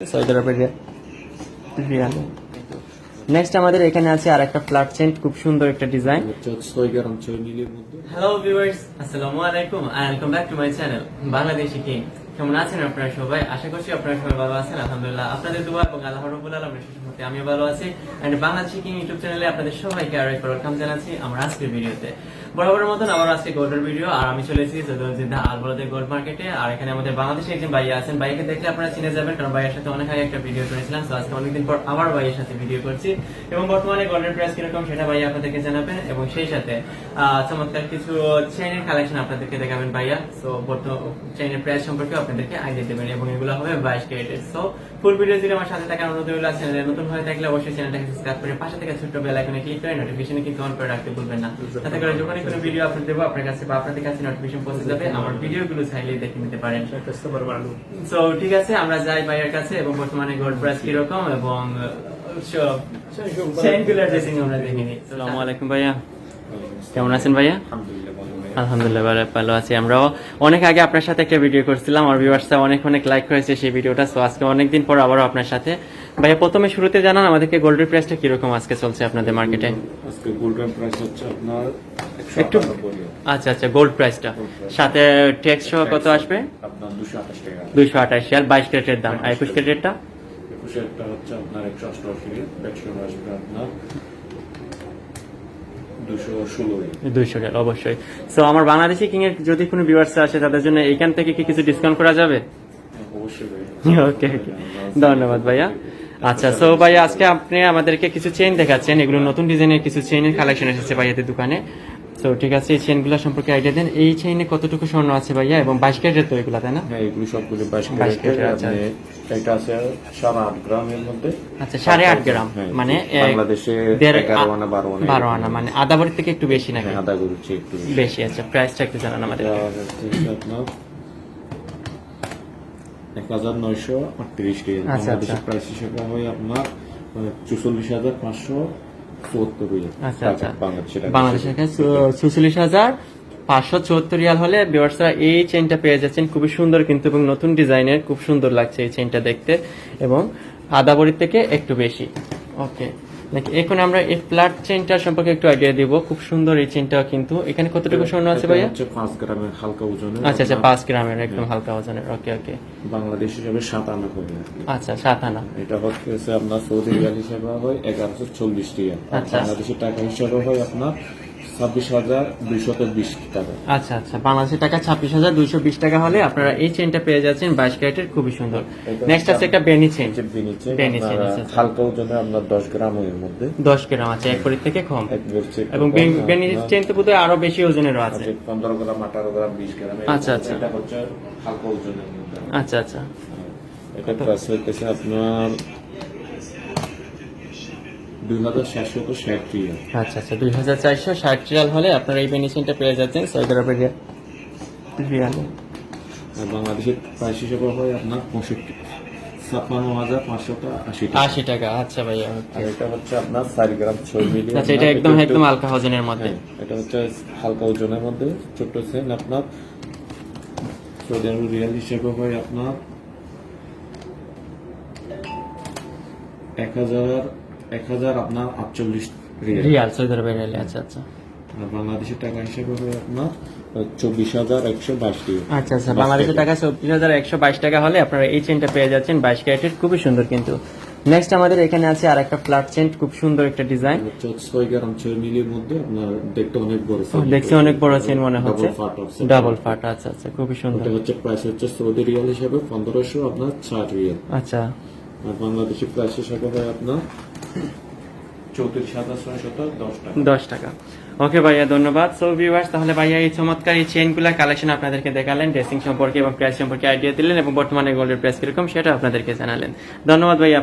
Saudi আরবের Real. Next আমাদের এখানে আছে আর একটা ফ্ল্যাট চেইন, খুব সুন্দর একটা ডিজাইন। হ্যালো ভিউয়ার্স, আসসালামু আলাইকুম and welcome back to my channel Bangladeshi king. কেমন আছেন আপনারা সবাই? আশা করছি আপনারা সবাই ভালো আছেন। আলহামদুলিল্লাহ, আপনাদের দোয়া এবং আল্লাহ রাব্বুল আলামিনের সুসম্মতে আমিও ভালো আছি। এন্ড বাংলাদেশি কিং ইউটিউব চ্যানেলে আপনাদের সবাইকে আরো একবার ওয়েলকাম জানাচ্ছি আমার আজকের ভিডিওতে। বরাবরের মতন আবার আজকে গোল্ডের ভিডিও, আর আমি চলে এসেছি জিদ্দা আল বলদের গোল্ড মার্কেটে। আর এখানে আমাদের বাংলাদেশে একজন ভাইয়া আছেন, ভাইয়াকে দেখলে আপনারা চিনে যাবেন, কারণ ভাইয়ের সাথে অনেক আগে একটা ভিডিও করেছিলাম। তো আজকে অনেকদিন পর আবার ভাইয়ের সাথে ভিডিও করছি এবং বর্তমানে গোল্ডের প্রাইস কিরকম সেটা ভাইয়া আপনাদেরকে জানাবেন এবং সেই সাথে চমৎকার কিছু চেইনের কালেকশন আপনাদেরকে দেখাবেন ভাইয়া। সো চেইনের প্রাইস সম্পর্কে আপনাদেরকে আইডিয়া দেবেন এবং এগুলো হবে 22 ক্যারেটের। সো ফুল ভিডিও জুড়ে আমার সাথে থাকার অনুরোধ রইল। চ্যানেলে নতুন হয়ে থাকলে অবশ্যই চ্যানেলটাকে সাবস্ক্রাইব করে পাশে থেকে ছোট্ট বেল আইকনে ক্লিক করে নোটিফিকেশনে কিন্তু অন করে রাখতে ভুলবেন না। তাতে করে যখনই কোনো ভিডিও আপলোড দেবো আপনার কাছে বা আপনাদের কাছে নোটিফিকেশন পৌঁছে যাবে, আমার ভিডিওগুলো চাইলেই দেখে নিতে পারেন। সো ঠিক আছে, আমরা যাই ভাইয়ের কাছে এবং বর্তমানে গোল্ড প্রাইস কিরকম এবং চেইনগুলোর ড্রেসিং আমরা দেখে নিই। আসসালামু আলাইকুম ভাইয়া, কেমন আছেন ভাইয়া? আলহামদুলিল্লাহ ভালো আছি। আমরাও অনেক আগে আপনার সাথে একটা ভিডিও করছিলাম, আর ভিউয়ার্সরা অনেক লাইক করেছে সেই ভিডিওটা। সো আজকে অনেকদিন পর আবারও আপনার সাথে। ভাইয়া প্রথমে শুরুতে জানান আমাদেরকে গোল্ডের প্রাইসটা কিরকম আজকে চলছে আপনাদের মার্কেটে? আজকে গোল্ডের প্রাইস হচ্ছে আপনার একটু আচ্ছা গোল্ড প্রাইসটা সাথে ট্যাক্স সহ কত আসবে? আপনার 228 টাকা। 228 রিয়াল 22 ক্যারেটের দাম। আর 21 ক্যারেটেরটা? 21 এরটা হচ্ছে আপনার 188 রিয়াল, ট্যাক্স সহ আসবে আপনার 216 রিয়াল অবশ্যই। সো আমার বাংলাদেশি কিং এর যদি কোনো ভিউয়ার্স আসে তাদের জন্য এইখান থেকে কি কিছু ডিসকাউন্ট করা যাবে? অবশ্যই। ওকে ধন্যবাদ ভাইয়া। আচ্ছা, সো ভাইয়া আজকে আপনি আমাদেরকে কিছু চেইন দেখাচ্ছেন, এগুলো নতুন ডিজাইনের কিছু চেইনের কালেকশন এসেছে ভাইয়াদের দোকানে। তো ঠিক আছে, এই চেইনগুলো সম্পর্কে আইডিয়া দেন। এই চেইনে কতটুকু স্বর্ণ আছে ভাইয়া এবং 22 ক্যারেটের তো এগুলো, তাই না? হ্যাঁ, এগুলো সবগুলো 22 ক্যারেটের। ক্যারেটের। আচ্ছা, এটা আছে 8.5 গ্রামের মধ্যে। আচ্ছা 8.5 গ্রাম, মানে বাংলাদেশে 11 আনা 12 আনা, মানে আধা ভরি থেকে একটু বেশি নাকি? আধা করছে একটু বেশি। আচ্ছা, প্রাইসটা একটু জানান আমাদের। আপনার 1938 রিয়াল। বাংলাদেশের প্রাইস হিসেবে হয় আপনার 44,574 রিয়াল। আচ্ছা বাংলাদেশের কাছে 44,574 রিয়াল হলে ভিউয়ার্সরা এই চেইনটা পেয়ে যাচ্ছেন। খুবই সুন্দর কিন্তু এবং নতুন ডিজাইনের, খুব সুন্দর লাগছে এই চেইনটা দেখতে এবং আধা ভরি থেকে একটু বেশি। ওকে, এখন আমরা এই ফ্ল্যাট চেইনটা সম্পর্কে একটু আইডিয়া দিব। খুব সুন্দর এই চেইনটাও, কিন্তু এখানে কতটুকু স্বর্ণ আছে ভাইয়া? 5 গ্রামের হালকা ওজনের। আচ্ছা 5 গ্রামের একদম হালকা ওজনের। ওকে বাংলাদেশ হিসাবে 7 আনা হবে। আচ্ছা 7 আনা। এটা হচ্ছে আপনার সৌদি রিয়াল হিসাবে হয় 1140 রিয়াল। আচ্ছা, বাংলাদেশের টাকা হিসাবে হয় আপনার 26,220 টাকা। আচ্ছা বাংলাদেশের টাকা 26,220 টাকা হলে আপনারা এই চেইনটা পেয়ে যাচ্ছেন 22 ক্যারেটের, খুবই সুন্দর। নেক্সট আছে একটা বেনি চেইন। বেনি চেইন হালকা ওজনে আপনার 10 গ্রামের মধ্যে। 10 গ্রাম আছে, 1 ভরি থেকে কম। এবং বেনি চেইন তো বোধহয় আরো বেশি ওজনেরও আছে। 15 গ্রাম, 18 গ্রাম, 20 গ্রাম। আচ্ছা এটা হচ্ছে হালকা ওজনের মধ্যে। আচ্ছা এটা প্রাইস হচ্ছে আপনার 2,460 রিয়াল। আচ্ছা 2,460 রিয়াল হলে আপনারা এই বেনি চেইনটা পেয়ে যাচ্ছেন সৌদি আরবের রিয়ালে। আর বাংলাদেশের প্রাইস হিসেবে হয় আপনার 56,580 টাকা। আচ্ছা ভাইয়া, আর এটা হচ্ছে আপনার 4 গ্রাম 6 মিলি। আচ্ছা, এটা একদম হালকা ওজনের মধ্যে। এটা হচ্ছে হালকা ওজনের মধ্যে ছোট চেইন। আপনার সৌদি আরব রিয়াল হিসেবে হয় আপনার 1,000 আপনার 48 রিয়াল সৌদি আরবের রিয়ালে। আচ্ছা বাংলাদেশের টাকা হিসেবে হয় আপনার 24,122 রিয়াল। আচ্ছা বাংলাদেশের টাকা 24,122 টাকা হলে আপনারা এই চেইনটা পেয়ে যাচ্ছেন 22 ক্যারেটের, খুবই সুন্দর কিন্তু। নেক্সট আমাদের এখানে আছে আর একটা ফ্ল্যাট চেইন, খুব সুন্দর একটা ডিজাইন। 6 গ্রাম 6 মিলির মধ্যে আপনার দেখতে অনেক বড়। দেখতে অনেক বড় চেইন মনে হচ্ছে, ডাবল ফাট। আচ্ছা খুবই সুন্দর। এটা হচ্ছে প্রাইস হচ্ছে সৌদি রিয়াল হিসেবে 1500 আপনার 60 রিয়াল। আচ্ছা, আর বাংলাদেশি প্রাইস হিসেবে হয় আপনার 34,610 টাকা। ওকে ভাইয়া, ধন্যবাদ। সো ভিউয়ার্স, তাহলে ভাইয়া এই চমৎকার এই চেইনগুলা কালেকশন আপনাদেরকে দেখালেন, ড্রেসিং সম্পর্কে এবং প্রাইস সম্পর্কে আইডিয়া দিলেন এবং বর্তমানে গোল্ডের প্রাইস কিরকম সেটা আপনাদেরকে জানালেন। ধন্যবাদ ভাইয়া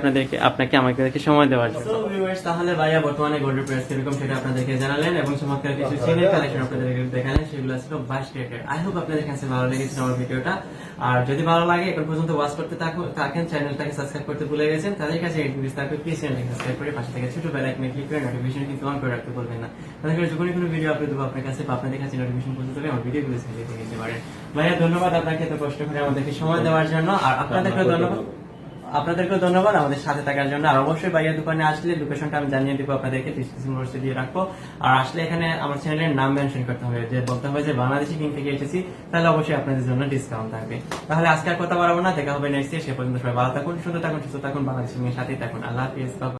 আপনাকে আমাদেরকে সময় দেওয়ার জন্য। সো ভিউয়ার্স, তাহলে ভাইয়া বর্তমানে গোল্ডের প্রাইস কিরকম সেটা আপনাদেরকে জানালেন এবং চমৎকার কিছু চেইনের কালেকশন আপনাদেরকে দেখালেন, সেগুলো ছিল 22 ক্যারেটের। আই হোপ আপনাদের কাছে ভালো লেগেছে আমার ভিডিওটা। আর যদি ভালো লাগে, এখন পর্যন্ত ওয়াচ করতে থাকেন, চ্যানেলটাকে সাবস্ক্রাইব করতে ভুলে গেছেন, তাদের কাছে রিকোয়েস্ট থাকবে প্লিজ চ্যানেলটাকে সাবস্ক্রাইব করে পাশে থেকে ছোট বেল আইকনে ক্লিক করে নোটিফিকেশন কিন্তু অন করে রাখতে ভুলবেন না। তাহলে যখনই কোনো ভিডিও আপলোড দেবো আপনার কাছে বা আপনাদের কাছে নোটিফিকেশন পৌঁছে যাবে, আমার ভিডিওগুলো চালিয়ে দেখে নিতে পারেন। ভাইয়া ধন্যবাদ আপনাকে এত কষ্ট করে আমাদেরকে সময় দেওয়ার জন্য, আর আপনাদেরকে ধন্যবাদ। আপনাদেরকেও ধন্যবাদ আমাদের সাথে থাকার জন্য। আর অবশ্যই ভাইয়া দোকানে আসলে লোকেশনটা আমি জানিয়ে দিব আপনাদেরকে, ডিসক্রিপশন বক্সে দিয়ে রাখবো। আর আসলে এখানে আমার চ্যানেলের নাম মেনশন করতে হবে, যে বলতে হবে যে বাংলাদেশি কিং থেকে এসেছি, তাহলে অবশ্যই আপনাদের জন্য ডিসকাউন্ট থাকবে। তাহলে আজকে আর কথা বাড়াবো না, দেখা হবে নেক্সট ডে। সে পর্যন্ত সবাই ভালো থাকুন, সুন্দর থাকুন, সুস্থ থাকুন, বাংলাদেশি কিং এর সাথেই থাকুন। আল্লাহ হাফিজ।